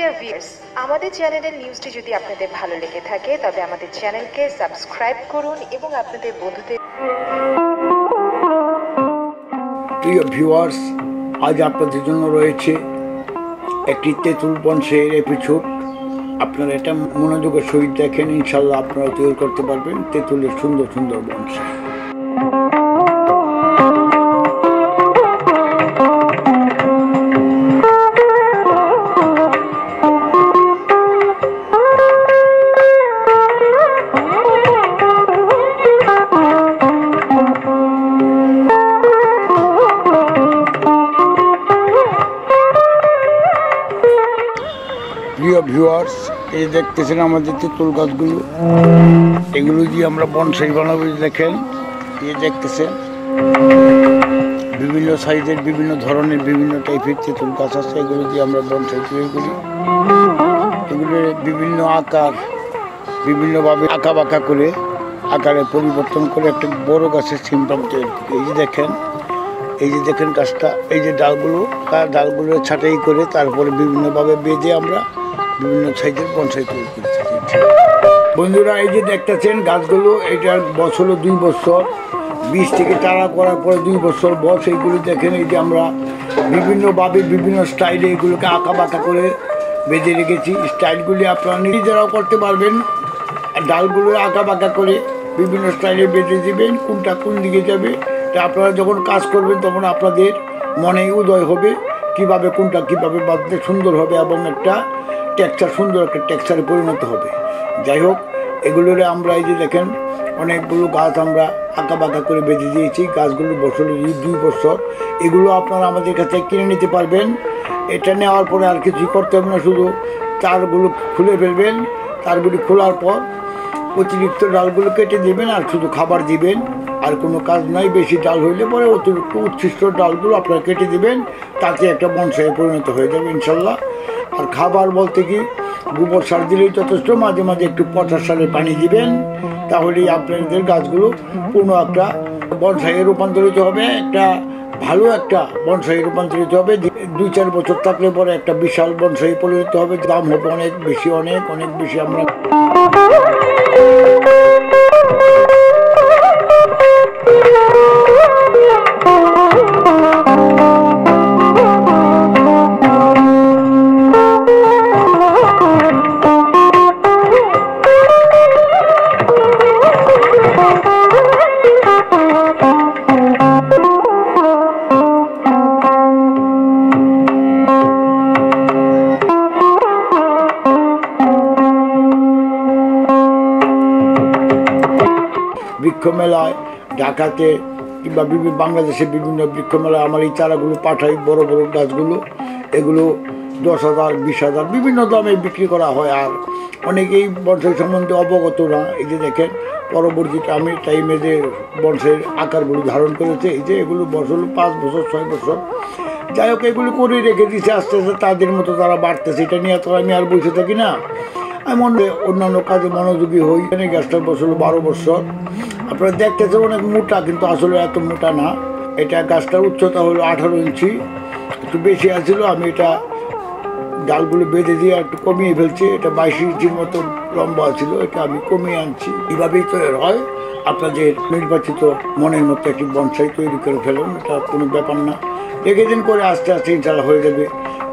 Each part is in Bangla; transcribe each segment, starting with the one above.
ডিয়ার ভিউয়ার্স, আমাদের চ্যানেলের নিউজটি যদি আপনাদের ভালো লেগে থাকে তবে আমাদের চ্যানেলকে সাবস্ক্রাইব করুন এবং আপনাদের বন্ধুদের। প্রিয় ভিউয়ার্স, আজ আপনাদের জন্য রয়েছে একটি তেঁতুল বনসাইয়ের এপিসোড। আপনারা এটা মনোযোগের সহিত দেখেন, ইনশাল্লাহ আপনারা তৈরি করতে পারবেন তেঁতুলের সুন্দর সুন্দর বনসাই। প্রিয় ভিউয়ার্স, এই দেখতেছেন আমাদের তেঁতুল গাছগুলো, এগুলো দিয়ে আমরা বনসাই বানাবো। দেখেন, এই দেখতেছেন বিভিন্ন সাইজের, বিভিন্ন ধরনের, বিভিন্ন টাইপের তেঁতুল গাছ আছে। এগুলো দিয়ে আমরা বনসাই তৈরি করি। এগুলো বিভিন্ন আকার, বিভিন্নভাবে আঁকা বাঁকা করে, আকারে পরিবর্তন করে একটা বড় গাছের সিম্পটম তৈরি করি। এই যে দেখেন গাছটা, এই যে ডালগুলো ছাঁটাই করে তারপরে বিভিন্নভাবে বেঁধে আমরা বিভিন্ন সাইজের বনসাই তৈরি করে থাকি। বন্ধুরা, এই যে দেখতেছেন গাছগুলো, এটার বছর 2 বছর, বীজ থেকে চারা করার পরে 2 বছর বয়স। এইগুলো দেখেন, এই যে আমরা বিভিন্নভাবে বিভিন্ন স্টাইলে এগুলোকে আঁকা বাঁকা করে বেঁধে রেখেছি। স্টাইলগুলি আপনারা নিজেরাও করতে পারবেন। ডালগুলো আঁকা বাঁকা করে বিভিন্ন স্টাইলে বেঁধে দেবেন, কোনটা কোন দিকে যাবে। তা আপনারা যখন কাজ করবেন তখন আপনাদের মনে উদয় হবে কিভাবে কোনটা কিভাবে বাঁধতে সুন্দর হবে এবং একটা টেক্সচার, সুন্দর একটা টেক্সচারে পরিণত হবে। যাই হোক, এগুলোর আমরা এই যে দেখেন অনেকগুলো গাছ আমরা আঁকা বাঁকা করে বেঁধে দিয়েছি। গাছগুলো বছর 2 বছর। এগুলো আপনারা আমাদের কাছে কিনে নিতে পারবেন। এটা নেওয়ার পরে আর কিছুই করতে হবে না, শুধু তারগুলো খুলে ফেলবেন। তারগুলি খোলার পর অতিরিক্ত ডালগুলো কেটে দেবেন আর শুধু খাবার দিবেন, আর কোনো কাজ নাই। বেশি ডাল হইলে পরে অতিরিক্ত উচ্ছিষ্ট ডালগুলো আপনারা কেটে দিবেন, তাতে একটা বনসাইয়ে পরিণত হয়ে যাবে ইনশাল্লাহ। আর খাবার বলতে কি, গোবর সার দিলেই যথেষ্ট। মাঝে মাঝে একটু পটাশ সারের পানি দিবেন, তাহলেই আপনাদের গাছগুলো পূর্ণ একটা বনসাইয়ে রূপান্তরিত হবে। একটা ভালো একটা বনসাই রূপান্তরিত হবে। 2-4 বছর থাকলে পরে একটা বিশাল বনসাই পরিণত হবে। দাম হবে অনেক বেশি, অনেক বেশি। আমরা বৃক্ষ মেলায়, ঢাকাতে কিংবা বাংলাদেশে বিভিন্ন বৃক্ষ মেলায় আমার এই চারাগুলো পাঠাই। বড় বড় গাছগুলো, এগুলো 10,000, 20,000 বিভিন্ন দামে বিক্রি করা হয়। আর অনেকেই বনসাই সম্বন্ধে অবগত না। এই যে দেখেন, পরবর্তী টাইমে যে বনসাইয়ের আকারগুলো ধারণ করেছে, এই যে এগুলো বছর 5 বছর 6 বছর। যাই হোক, এগুলো করে রেখে দিচ্ছে। আস্তে আস্তে তাদের মতো তারা বাড়তেছে। এটা নিয়ে তো আমি আর বসে থাকি না, আমি অন্যান্য কাজে মনোযোগী হই। এখানে গাছটার বছর 12 বছর। আপনারা দেখতেছেন অনেক মোটা, কিন্তু আসলে এত মোটা না। এটা গাছটার উচ্চতা হলো 18 ইঞ্চি, একটু বেশি আছিল। আমি এটা ডালগুলো বেঁধে দিয়ে একটু কমিয়ে ফেলছি। এটা 22 ইঞ্চির মতো লম্বা ছিল, এটা আমি কমিয়ে আনছি। এইভাবেই তৈরি হয়। আপনাদের নির্বাচিত মনের মতো একটি বনসাই তৈরি করে ফেলুন, এটা কোনো ব্যাপার না। রেখে করে আস্তে আস্তে ইনশাল্লাহ হয়ে যাবে।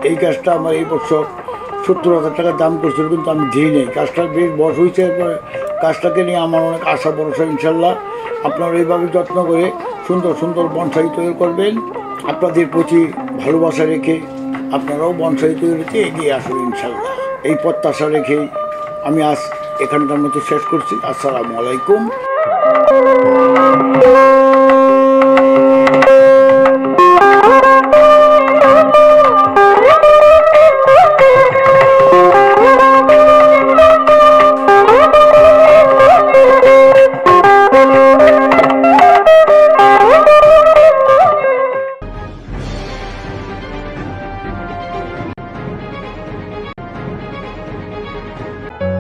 এই গাছটা আমার এই বছর 70,000 টাকা দাম করছিল, কিন্তু আমি দিই নেই। গাছটা বেশ বয়স হয়েছে। গাছটাকে নিয়ে আমার অনেক আশা ভরসা ইনশাল্লাহ। আপনারা এইভাবে যত্ন করে সুন্দর সুন্দর বনসাই তৈরি করবেন। আপনাদের প্রতি ভালোবাসা রেখে আপনারাও বনসাই তৈরিতে এগিয়ে আসুন ইনশাল্লাহ। এই প্রত্যাশা রেখেই আমি আজ এখানকার মতো শেষ করছি। আসসালামু আলাইকুম।